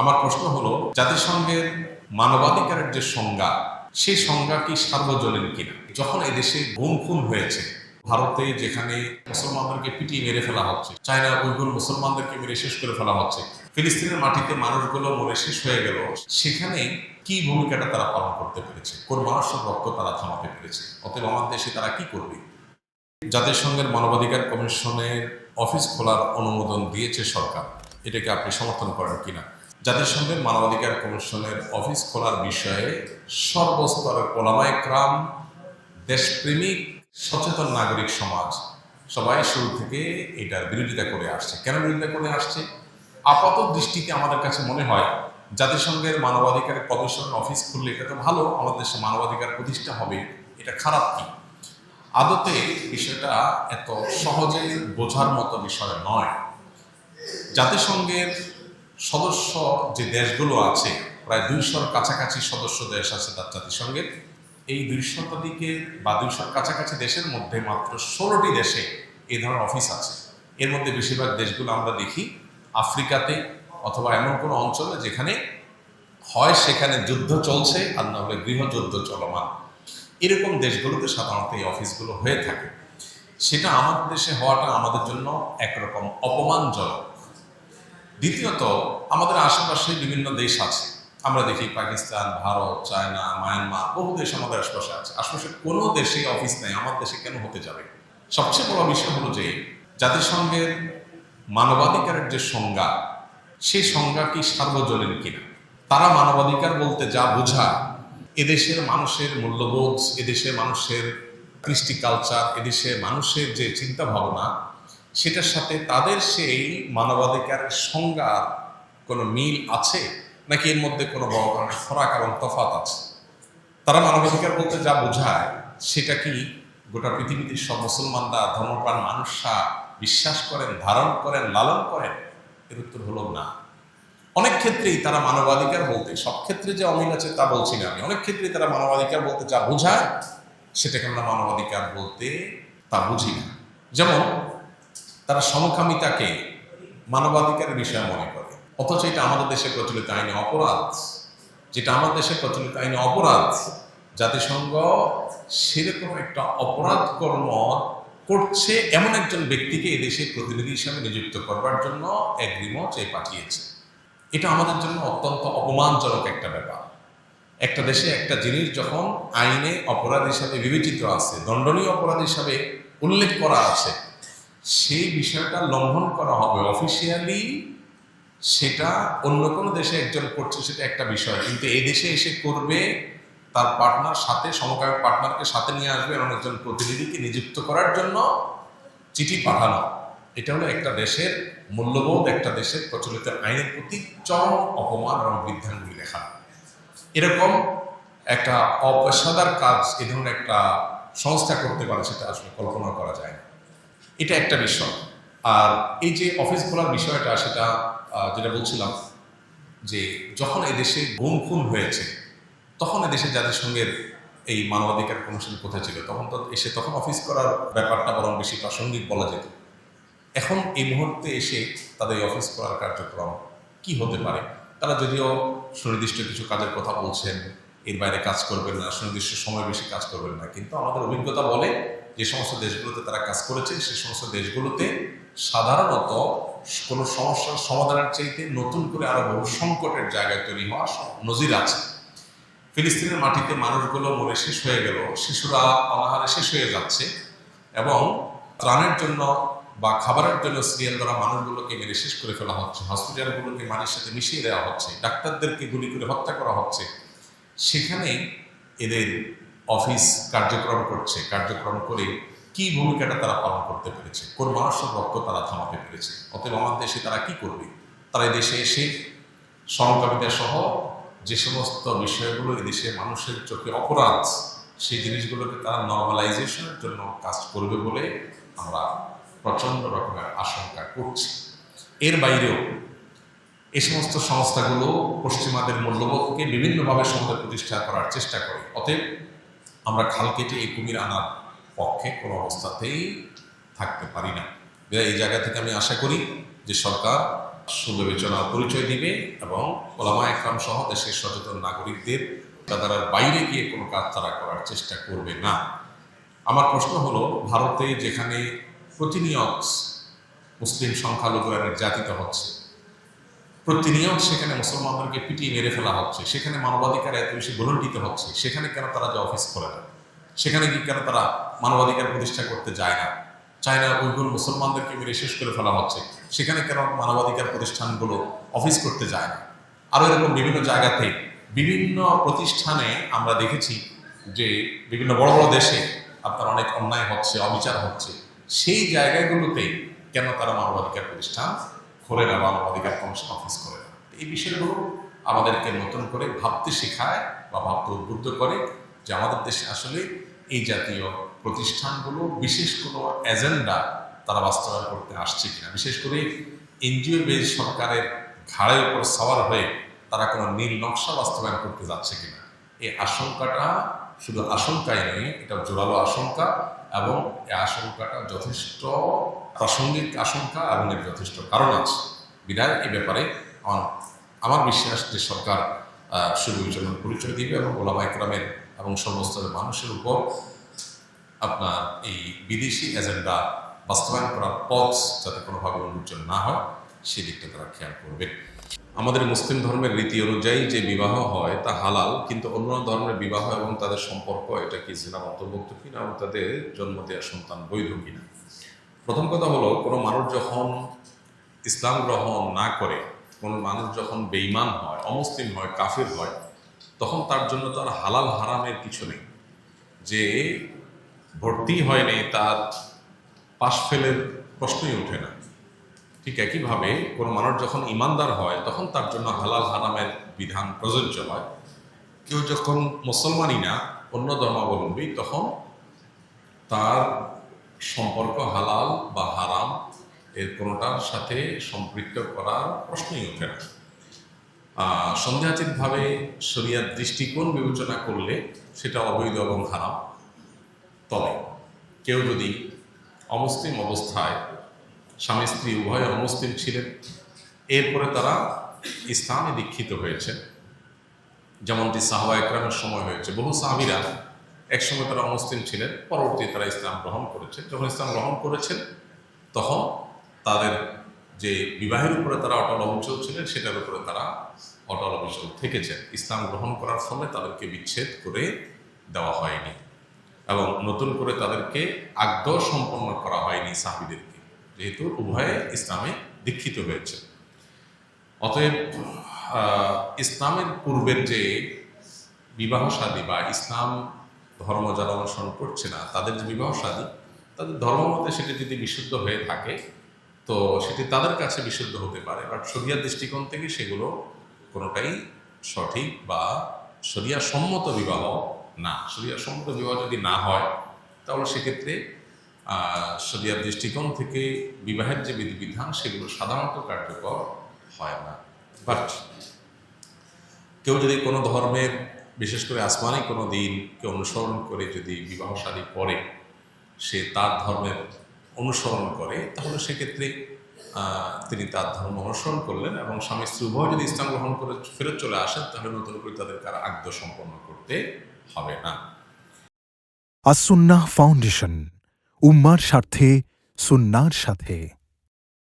আমার প্রশ্ন হলো, জাতিসংঘের মানবাধিকারের যে সংজ্ঞা, সেই সংজ্ঞা কি সার্বজনীন কিনা? যখন এদেশে গুম খুন হয়েছে, ভারতে যেখানে মুসলমানদেরকে পিটিয়ে মেরে ফেলা হচ্ছে, চায়না উইগুর মুসলমানদেরকে মেরে শেষ করে ফেলা হচ্ছে, ফিলিস্তিনের মাটিতে মানুষগুলো মরে শেষ হয়ে গেল, সেখানে কি ভূমিকাটা তারা পালন করতে পেরেছে? কোন মানুষের রক্ত তারা থামাতে পেরেছে? অতএব আমার দেশে তারা কি করবে? জাতিসংঘের মানবাধিকার কমিশনের অফিস খোলার অনুমোদন দিয়েছে সরকার, এটাকে আপনি সমর্থন করেন কিনা? জাতিসংঘের মানবাধিকার কমিশনের অফিস খোলার বিষয়ে সর্বস্তরের ওলামায়ে কেরাম, দেশপ্রেমিক সচেতন নাগরিক সমাজ সবাই শুরু থেকে এটার বিরোধিতা করে আসছে। কেন বিরোধিতা করে আসছে? আপাত দৃষ্টিতে আমাদের কাছে মনে হয় জাতিসংঘের মানবাধিকার কমিশনের অফিস খুললে এটা তো ভালো, আমাদের দেশে মানবাধিকার প্রতিষ্ঠা হবে, এটা খারাপ কি? আদতে বিষয়টা এত সহজে বোঝার মতো বিষয় নয়। জাতিসংঘের সদস্য যে দেশগুলো আছে, প্রায় 200-র কাছাকাছি সদস্য দেশ আছে তার জাতিসংঘের। এই 200 দিকে বা 200-র কাছাকাছি দেশের মধ্যে মাত্র 16টি দেশে এই ধরনের অফিস আছে। এর মধ্যে বেশিরভাগ দেশগুলো আমরা দেখি আফ্রিকাতে, অথবা এমন কোনো অঞ্চলে যেখানে হয় সেখানে যুদ্ধ চলছে, আর না হলে গৃহযুদ্ধ চলমান। এরকম দেশগুলোতে সাধারণত এই অফিসগুলো হয়ে থাকে। সেটা আমাদের দেশে হওয়াটা আমাদের জন্য একরকম অপমানজনক। দ্বিতীয়ত, আমাদের আশেপাশে বিভিন্ন দেশ আছে, আমরা দেখি পাকিস্তান, ভারত, চায়না, মায়ানমার, বহু দেশ আমাদের আশপাশে আছে। আশপাশে কোনো দেশে অফিস নেই, আমার দেশে কেন হতে যাবে? সবচেয়ে বড় বিষয় হলো যে জাতিসংঘের মানবাধিকারের যে সংজ্ঞা, সেই সংজ্ঞা কি সার্বজনীন কিনা? তারা মানবাধিকার বলতে যা বোঝায়, এদেশের মানুষের মূল্যবোধ, এদেশের মানুষের কৃষ্টি কালচার, এদেশের মানুষের যে চিন্তা ভাবনা, সেটার সাথে তাদের সেই মানবাধিকারের সংজ্ঞার কোনো মিল আছে, নাকি এর মধ্যে কোনো বড় ধরনের ফরাক এবং তফাৎ আছে? তারা মানবাধিকার বলতে যা বোঝায়, সেটা কি গোটা পৃথিবীতে সব মুসলমানরা, ধর্মপ্রাণ মানুষরা বিশ্বাস করেন, ধারণ করেন, লালন করেন? এর উত্তর হলো না। অনেক ক্ষেত্রেই তারা মানবাধিকার বলতে, সব ক্ষেত্রে যে অমিল আছে তা বলছি না আমি, অনেক ক্ষেত্রেই তারা মানবাধিকার বলতে যা বোঝায়, সেটাকে আমরা মানবাধিকার বলতে তা বুঝি না। যেমন তারা সমকামিতাকে মানবাধিকারের বিষয় মনে করে, অথচ এটা আমাদের দেশে প্রচলিত আইনে অপরাধ। যেটা আমাদের দেশে প্রচলিত আইনে অপরাধ, জাতিসংঘ সেরকম একটা অপরাধ কর্ম করছে এমন একজন ব্যক্তিকে এদেশের প্রতিনিধি হিসাবে নিযুক্ত করবার জন্য এগ্রিমেন্ট চেয়ে পাঠিয়েছে। এটা আমাদের জন্য অত্যন্ত অপমানজনক একটা ব্যাপার। একটা দেশে একটা জিনিস যখন আইনে অপরাধ হিসাবে বিবেচিত আছে, দণ্ডনীয় অপরাধ হিসাবে উল্লেখ করা আছে, সেই বিষয়টা লঙ্ঘন করা হবে অফিসিয়ালি, সেটা অন্য কোনো দেশে একজন করছে সেটা একটা বিষয়, কিন্তু এই দেশে এসে করবে, তার পার্টনার সাথে, সমকামী পার্টনারকে সাথে নিয়ে আসবে, এমন একজন প্রতিনিধিকে নিযুক্ত করার জন্য চিঠি পাঠানো, এটা হলো একটা দেশের মূল্যবোধ, একটা দেশের প্রচলিত আইনের প্রতি চরম অপমান এবং বৃদ্ধাঙ্গুলি লেখা। এরকম একটা অপেশাদার কাজ এ ধরনের একটা সংস্থা করতে পারে, সেটা আসলে কল্পনা করা যায় না। এটা একটা বিষয়। আর এই যে অফিস খোলার বিষয়টা, সেটা যেটা বলছিলাম, যে যখন এই দেশে গুম খুন হয়েছে, তখন এদেশে জাতিসংঘের এই মানবাধিকার কমিশন কোথায় ছিল? তখন তো এসে তখন অফিস করার ব্যাপারটা বরং বেশি প্রাসঙ্গিক বলা যেত। এখন এই মুহূর্তে এসে তাদের অফিস করার কার্যক্রম কি হতে পারে? তারা যদিও সুনির্দিষ্ট কিছু কাজের কথা বলছেন, এর বাইরে কাজ করবেন না, সুনির্দিষ্ট সময় বেশি কাজ করবেন না, কিন্তু আমাদের অভিজ্ঞতা বলে যে সমস্ত দেশগুলোতে তারা কাজ করেছে, সেই সমস্ত দেশগুলোতে সাধারণত কোনো সমস্যার সমাধানের চাইতে নতুন করে আরো বহু সংকটের জায়গায় তৈরি হওয়া নজির আছে। ফিলিস্তিনের মাটিতে মানুষগুলো মরে শেষ হয়ে গেল, শিশুরা অনাহারে শেষ হয়ে যাচ্ছে, এবং ত্রাণের জন্য বা খাবারের জন্য সিরিয়াল ধরা মানুষগুলোকে মেরে শেষ করে ফেলা হচ্ছে, হসপিটালগুলোকে মাটির সাথে মিশিয়ে দেওয়া হচ্ছে, ডাক্তারদেরকে গুলি করে হত্যা করা হচ্ছে। সেখানে এদের অফিস কার্যক্রম করছে, কার্যক্রম করে কি ভূমিকাটা তারা পালন করতে পেরেছে? কোন মানুষের রক্ত তারা থামাতে পেরেছে? অতএব আমার দেশে তারা কি করবে? তারা দেশে এসে সমকামিতা সহ যে সমস্ত বিষয়গুলো এদেশে মানুষের চোখে অপরাধ, সেই জিনিসগুলোকে তারা নর্মালাইজেশনের জন্য কাজ করবে বলে আমরা প্রচণ্ড রকমের আশঙ্কা করছি। এর বাইরেও এই সমস্ত সংস্থাগুলো পশ্চিমাদের মূল্যবোধকে বিভিন্নভাবে সমাজে প্রতিষ্ঠা করার চেষ্টা করে। অতএব আমরা খাল কেটে এই কুমির আনার পক্ষে কোনো অবস্থাতেই থাকতে পারি না। এই জায়গা থেকে আমি আশা করি যে সরকার সুবিবেচনার পরিচয় দিবে এবং ওলামা একরাম সহ দেশের সচেতন নাগরিকদের তাদের বাইরে গিয়ে কোনো কাজ তারা করার চেষ্টা করবে না। আমার প্রশ্ন হলো, ভারতে যেখানে প্রতিনিয়ত মুসলিম সংখ্যালঘুরা নির্যাতিত হচ্ছে, প্রতিনিয়ত সেখানে মুসলমানদেরকে পিটিয়ে মেরে ফেলা হচ্ছে, সেখানে মানবাধিকার এত বেশি গলণ্ডিত হচ্ছে, সেখানে কেন তারা যে অফিস করে না? সেখানে কি কেন তারা মানবাধিকার প্রতিষ্ঠা করতে যায় না? চায়না উইগুর মুসলমানদেরকে মেরে শেষ করে ফেলা হচ্ছে, সেখানে কেন মানবাধিকার প্রতিষ্ঠানগুলো অফিস করতে যায় না? আরও এরকম বিভিন্ন জায়গাতে বিভিন্ন প্রতিষ্ঠানে আমরা দেখেছি যে বিভিন্ন বড় বড় দেশে আপনার অনেক অন্যায় হচ্ছে, অবিচার হচ্ছে, সেই জায়গাগুলোতে কেন তারা মানবাধিকার প্রতিষ্ঠান খোলে না, মানবাধিকার কমিশন অফিস করে না? এই বিষয়গুলো আমাদেরকে নতুন করে ভাবতে শেখায় বা ভাবতে উদ্বুদ্ধ করে যে আমাদের দেশে আসলে এই জাতীয় প্রতিষ্ঠানগুলো বিশেষ কোনো এজেন্ডা তারা বাস্তবায়ন করতে আসছে কিনা, বিশেষ করে এনজিও বেজ সরকারের ঘাড়ের উপর সওয়ার হয়ে তারা কোনো নীল নকশা বাস্তবায়ন করতে যাচ্ছে কিনা। এই আশঙ্কাটা শুধু আশঙ্কাই নয়, এটা জোরালো আশঙ্কা, এবং এই আশঙ্কাটা যথেষ্ট প্রাসঙ্গিক আশঙ্কা এবং এর যথেষ্ট কারণ আছে। বিধায় এই ব্যাপারে আমার বিশ্বাস যে সরকার সুবিবেচনার পরিচয় দিবে এবং ওলামা একরামের এবং সর্বস্তরের মানুষের উপর আপনার এই বিদেশি এজেন্ডা বাস্তবায়ন করার পথ যাতে কোনোভাবে উন্মোচন না হয় সেদিকটা তারা খেয়াল করবে। আমাদের মুসলিম ধর্মের রীতি অনুযায়ী যে বিবাহ হয় তা হালাল, কিন্তু অন্য ধর্মের বিবাহ এবং তাদের সম্পর্ক এটা কি জিনার অন্তর্ভুক্ত কিনা এবং তাদের জন্ম দেওয়া সন্তান বৈধ কিনা। প্রথম কথা হলো, কোনো মানুষ যখন ইসলাম গ্রহণ না করে, কোনো মানুষ যখন বেঈমান হয়, অমুসলিম হয়, কাফির হয়, তখন তার জন্য তার হালাল হারামের কিছু নেই। যে ভর্তি হয়নি তার পাশ ফেলের প্রশ্নই ওঠে না। ঠিক একইভাবে কোনো মানুষ যখন ইমানদার হয় তখন তার জন্য হালাল হারামের বিধান প্রযোজ্য হয়। কেউ যখন মুসলমানই না, অন্য ধর্মাবলম্বী, তখন তার সম্পর্ক হালাল বা হারাম এর কোনোটার সাথে সম্পৃক্ত করার প্রশ্নই ওঠে না। সন্দেহাতীতভাবে শরিয়ার দৃষ্টিকোণ বিবেচনা করলে সেটা অবৈধ এবং হারাম। তবে কেউ যদি অমুসলিম অবস্থায়, স্বামী স্ত্রী উভয় অমুসলিম ছিলেন, এরপরে তারা ইসলামে দীক্ষিত হয়েছেন, যেমনটি সাহাবা একরামের সময় হয়েছে। বহু সাহাবীরা একসময় তারা অমুসলিম ছিলেন, পরবর্তী তারা ইসলাম গ্রহণ করেছেন। যখন ইসলাম গ্রহণ করেছেন তখন তাদের যে বিবাহের উপরে তারা অটল অবিচল ছিলেন সেটার উপরে তারা অটল অবিচল থেকেছেন। ইসলাম গ্রহণ করার ফলে তাদেরকে বিচ্ছেদ করে দেওয়া হয়নি এবং নতুন করে তাদেরকে আগ্রহ সম্পন্ন করা হয়নি সাহাবীদেরকে, যেহেতু উভয়ে ইসলামে দীক্ষিত হয়েছে। অতএব ইসলামের পূর্বের যে বিবাহ শাদী বা ইসলাম ধর্ম যারা অনুসরণ করছে না তাদের যে বিবাহ শাদী, তাদের ধর্মমতে সেটি যদি বিশুদ্ধ হয়ে থাকে তো সেটি তাদের কাছে বিশুদ্ধ হতে পারে, বাট শরিয়ার দৃষ্টিকোণ থেকে সেগুলো কোনোটাই সঠিক বা শরিয়া সম্মত বিবাহ না। শরিয়া সম্মত বিবাহ যদি না হয় তাহলে সেক্ষেত্রে শরিয়ার দৃষ্টিকোণ থেকে বিবাহের যে বিধিবিধান সেগুলো সাধারণত কার্যকর হয় না। বাট কেউ যদি কোনো ধর্মের, বিশেষ করে আসমানি কোনো দিনকে অনুসরণ করে যদি বিবাহ শাদী করে, সে তার ধর্মের অনুসরণ করে, তাহলে সেক্ষেত্রে তিনি তার ধর্ম অনুসরণ করলেন এবং স্বামী স্ত্রী উভয় যদি ইসলাম গ্রহণ করে ফেরত চলে আসেন তাহলে নতুন করে তাদেরকে আর আগ্রহ সম্পন্ন করতে হবে না। আস-সুন্নাহ ফাউন্ডেশন, উম্মার স্বার্থে সুন্নাহর সাথে।